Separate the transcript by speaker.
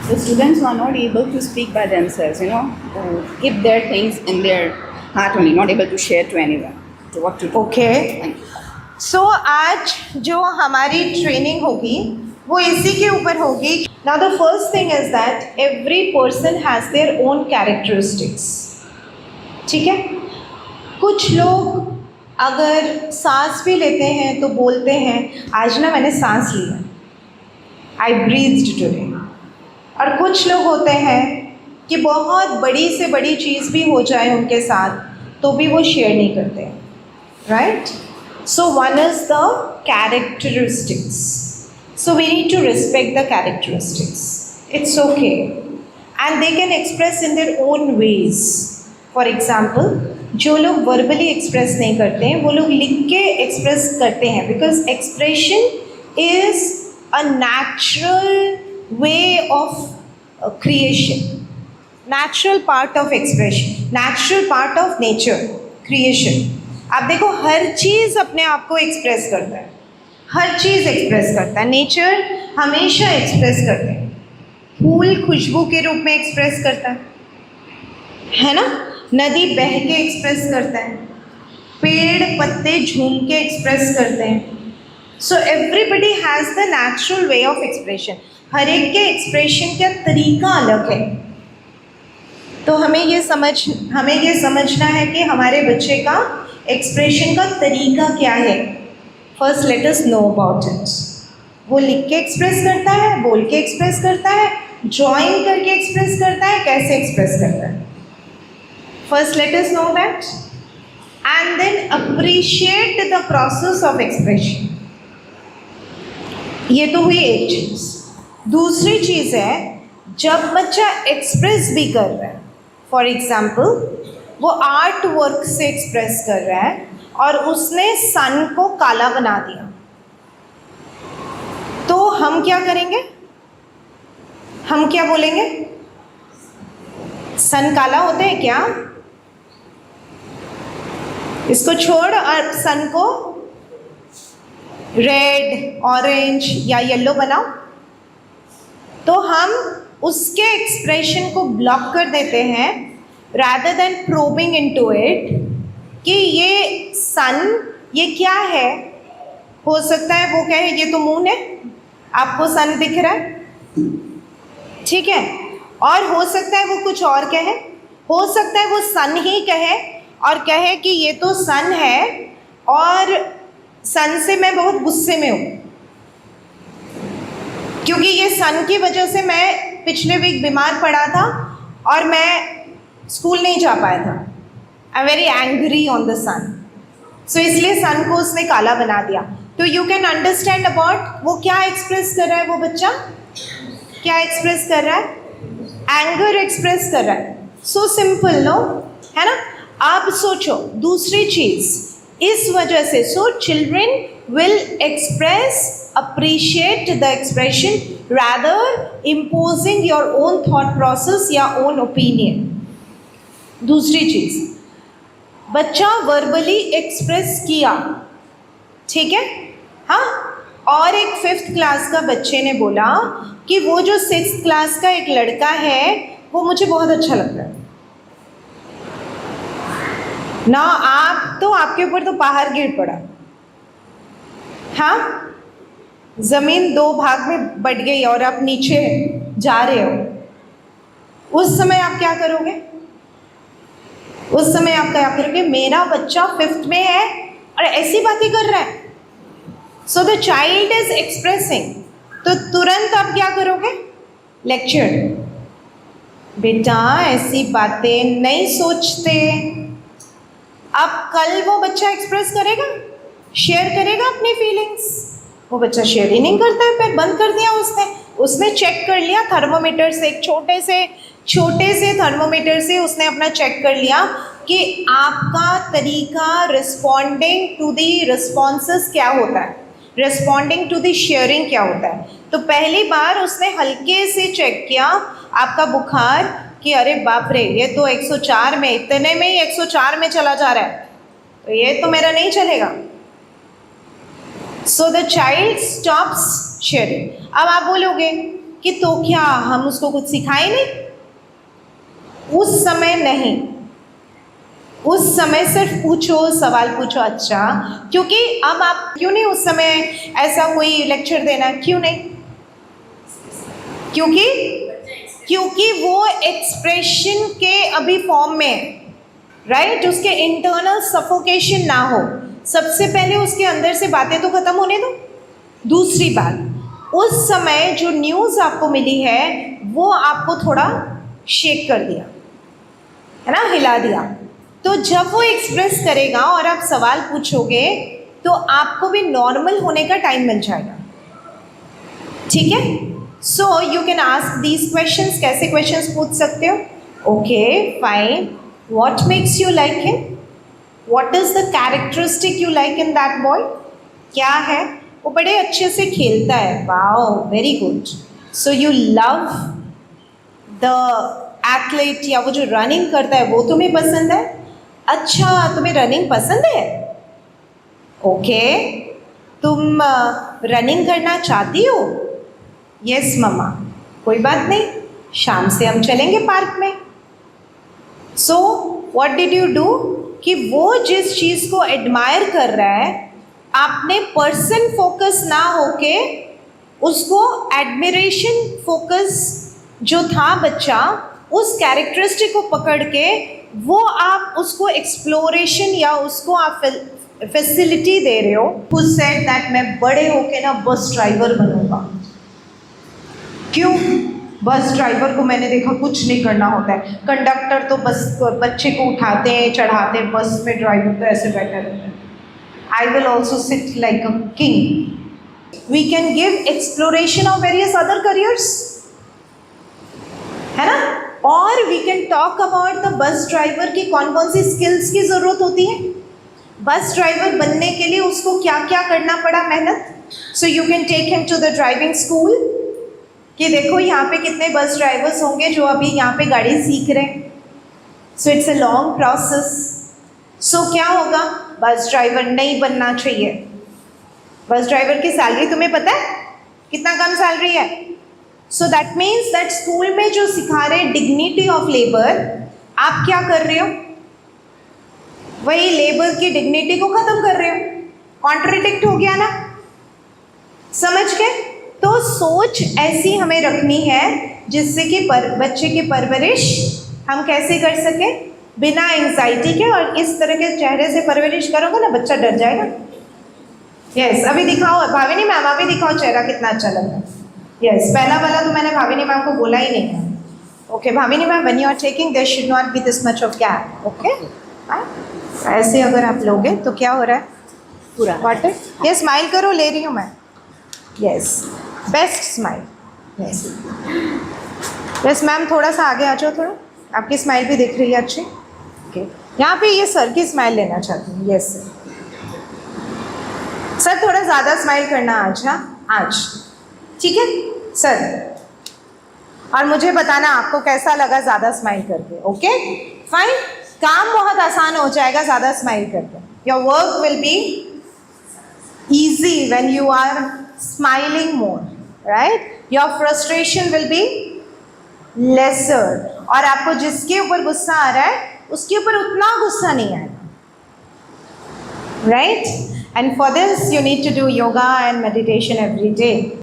Speaker 1: The students who are not able to speak by themselves, who keep their things in their heart only, not able to share to anyone. So what to do?
Speaker 2: Okay, so आज जो हमारी training होगी वो इसी के ऊपर होगी. Now the first thing is that every person has their own characteristics. ठीक है, कुछ लोग अगर सांस भी लेते हैं तो बोलते हैं आज ना मैंने सांस लिया, आई ब्रीथ्ड टुडे. और कुछ लोग होते हैं कि बहुत बड़ी से बड़ी चीज़ भी हो जाए उनके साथ तो भी वो शेयर नहीं करते. Right? So one is the characteristics. So we need to respect the characteristics. It's okay. And they can express in their own ways. For example, जो लोग verbally express नहीं करते हैं वो लोग लिख के express करते हैं, because expression is a natural way of creation. Natural part of expression. Natural part of nature. Creation. आप देखो हर चीज़ अपने आप को एक्सप्रेस करता है, हर चीज़ एक्सप्रेस करता है. नेचर हमेशा एक्सप्रेस करते हैं. फूल खुशबू के रूप में एक्सप्रेस करता है ना. नदी बह के एक्सप्रेस करता है, पेड़ पत्ते झूम के एक्सप्रेस करते हैं. So everybody has the natural way of expression. हर एक के एक्सप्रेशन का तरीका अलग है. तो हमें ये समझना है कि हमारे बच्चे का एक्सप्रेशन का तरीका क्या है. First let us know about it. वो लिख के एक्सप्रेस करता है, बोल के एक्सप्रेस करता है, ड्राइंग करके एक्सप्रेस करता है, कैसे एक्सप्रेस करता है. First let us know that and then appreciate the process of expression. ये तो हुई एक चीज़. दूसरी चीज़ है जब बच्चा एक्सप्रेस भी कर रहा है. फॉर एग्जाम्पल वो आर्ट वर्क से एक्सप्रेस कर रहा है और उसने सन को काला बना दिया, तो हम क्या करेंगे? हम क्या बोलेंगे? सन काला होते हैं क्या? इसको छोड़ और सन को रेड, ऑरेंज या येलो बनाओ. तो हम उसके एक्सप्रेशन को ब्लॉक कर देते हैं rather than probing into it कि ये सन ये क्या है. हो सकता है वो कहे ये तो मून है, आपको सन दिख रहा है, ठीक है. और हो सकता है वो कुछ और कहे, हो सकता है वो सन ही कहे और कहे कि ये तो सन है और सन से मैं बहुत गुस्से में हूँ क्योंकि ये सन की वजह से मैं पिछले वीक बीमार पड़ा था और मैं स्कूल नहीं जा पाया था. I am very angry on the son. So इसलिए सन को उसने काला बना दिया. तो यू कैन अंडरस्टैंड अबाउट वो क्या एक्सप्रेस कर रहा है. वो बच्चा क्या एक्सप्रेस कर रहा है? एंगर एक्सप्रेस कर रहा है. सो सिंपल नो, है ना. आप सोचो दूसरी चीज़ इस वजह से. सो children will express, appreciate the expression rather imposing your own thought process या own opinion. दूसरी चीज़, बच्चा वर्बली एक्सप्रेस किया, ठीक है. हाँ, और एक 5th क्लास का बच्चे ने बोला कि वो जो 6th क्लास का एक लड़का है वो मुझे बहुत अच्छा लगता है ना. आप तो आपके ऊपर तो पहाड़ गिर पड़ा. हाँ, ज़मीन 2 भाग में बट गई और आप नीचे जा रहे हो. उस समय आप क्या करोगे? उस समय आप क्या करोगे? मेरा बच्चा 5th में है और ऐसी बातें कर रहा है. So the child is expressing. तो तुरंत आप क्या करोगे? लेक्चर. बेटा ऐसी बातें नहीं सोचते. अब कल वो बच्चा एक्सप्रेस करेगा, शेयर करेगा अपनी फीलिंग्स. वो बच्चा शेयर ही नहीं करता है. फिर बंद कर दिया उसने चेक कर लिया थर्मोमीटर से, एक छोटे से थर्मोमीटर से उसने अपना चेक कर लिया कि आपका तरीका रिस्पॉन्डिंग टू दी रिस्पॉन्सेस क्या होता है, रिस्पॉन्डिंग टू दी शेयरिंग क्या होता है. तो पहली बार उसने हल्के से चेक किया आपका बुखार कि अरे बाप रे ये तो 104 में, इतने में ही 104 में चला जा रहा है, तो ये तो मेरा नहीं चलेगा. So the child stops sharing. अब आप बोलोगे कि तो क्या हम उसको कुछ सिखाए नहीं? उस समय नहीं, उस समय सिर्फ पूछो, सवाल पूछो। अच्छा, क्योंकि अब आप क्यों नहीं उस समय ऐसा कोई लेक्चर देना, क्यों नहीं? क्योंकि वो एक्सप्रेशन के अभी फॉर्म में, राइट, उसके इंटरनल सफोकेशन ना हो। सबसे पहले उसके अंदर से बातें तो खत्म होने दो। दूसरी बात, उस समय जो न्यूज़ आपको मिली है वो आपको थोड़ा शेक कर दिया है ना, हिला दिया। तो जब वो एक्सप्रेस करेगा और आप सवाल पूछोगे तो आपको भी नॉर्मल होने का टाइम मिल जाएगा, ठीक है? सो you can ask these questions. कैसे क्वेश्चंस पूछ सकते हो? Okay fine, what makes you like him? What is the characteristic you like in that boy? क्या है? वो बड़े अच्छे से खेलता है, wow very good. So you love the athlete, या वो जो रनिंग करता है वो तुम्हें पसंद है? अच्छा, तुम्हें रनिंग पसंद है? ओके, तुम रनिंग करना चाहती हो? यस मम्मा, कोई बात नहीं, शाम से हम चलेंगे पार्क में। So what did you do कि वो जिस चीज़ को एडमायर कर रहा है, आपने पर्सन फोकस ना होके उसको एडमिरेशन फोकस जो था बच्चा, उस कैरेक्टरिस्टिक को पकड़ के वो आप उसको एक्सप्लोरेशन या उसको आप फैसिलिटी दे रहे हो। हु सेड दैट मैं बड़े होके ना बस ड्राइवर बनूंगा? क्यों? बस ड्राइवर को मैंने देखा कुछ नहीं करना होता है। कंडक्टर तो बस बच्चे को उठाते हैं, चढ़ाते हैं, बस में ड्राइवर तो ऐसे बैठा रहता है। I will also sit like a king. We can give exploration of various other careers, है ना? और we can talk about the bus driver की कौन कौन सी स्किल्स की ज़रूरत होती है। बस ड्राइवर बनने के लिए उसको क्या क्या करना पड़ा, मेहनत। So you can take him to the driving school कि देखो यहाँ पे कितने बस ड्राइवर्स होंगे जो अभी यहाँ पे गाड़ी सीख रहे हैं। So it's a long process. So क्या होगा, बस ड्राइवर नहीं बनना चाहिए। बस ड्राइवर की सैलरी तुम्हें पता है कितना कम सैलरी है? So that means that school में जो सिखा रहे डिग्निटी ऑफ लेबर, आप क्या कर रहे हो? वही लेबर की डिग्निटी को खत्म कर रहे हो। कॉन्ट्रडिक्ट हो गया ना, समझ के? तो सोच ऐसी हमें रखनी है जिससे कि बच्चे की परवरिश हम कैसे कर सके, बिना एंजाइटी के। और इस तरह के चेहरे से परवरिश करोगे ना, बच्चा डर जाएगा। यस, अभी दिखाओ भाविनी मैम, अभी दिखाओ चेहरा कितना अच्छा लग रहा है। यस, पहला वाला तो मैंने भाविनी मैम को बोला ही नहीं है। Okay Bhavini ma'am, when you are taking there should not be this much of gap. Okay, ऐसे अगर आप लोगे तो क्या हो रहा है पूरा वाटर। ये स्माइल करो, ले रही हूँ मैं। Yes, best smile. Yes yes ma'am, थोड़ा सा आगे आ जाओ, थोड़ा आपकी स्माइल भी दिख रही है अच्छी। ओके, यहाँ पे ये सर की स्माइल लेना चाहती हूँ। यस सर, सर थोड़ा ज़्यादा स्माइल करना आज। हाँ आज, ठीक है सर। और मुझे बताना आपको कैसा लगा ज़्यादा स्माइल करके। ओके फाइन, काम बहुत आसान हो जाएगा ज़्यादा स्माइल करके। Your work will be easy when you are smiling more, right? Your frustration will be lesser, और आपको जिसके ऊपर गुस्सा आ रहा है उसके ऊपर उतना गुस्सा नहीं आएगा, right? And for this you need to do yoga and meditation every day.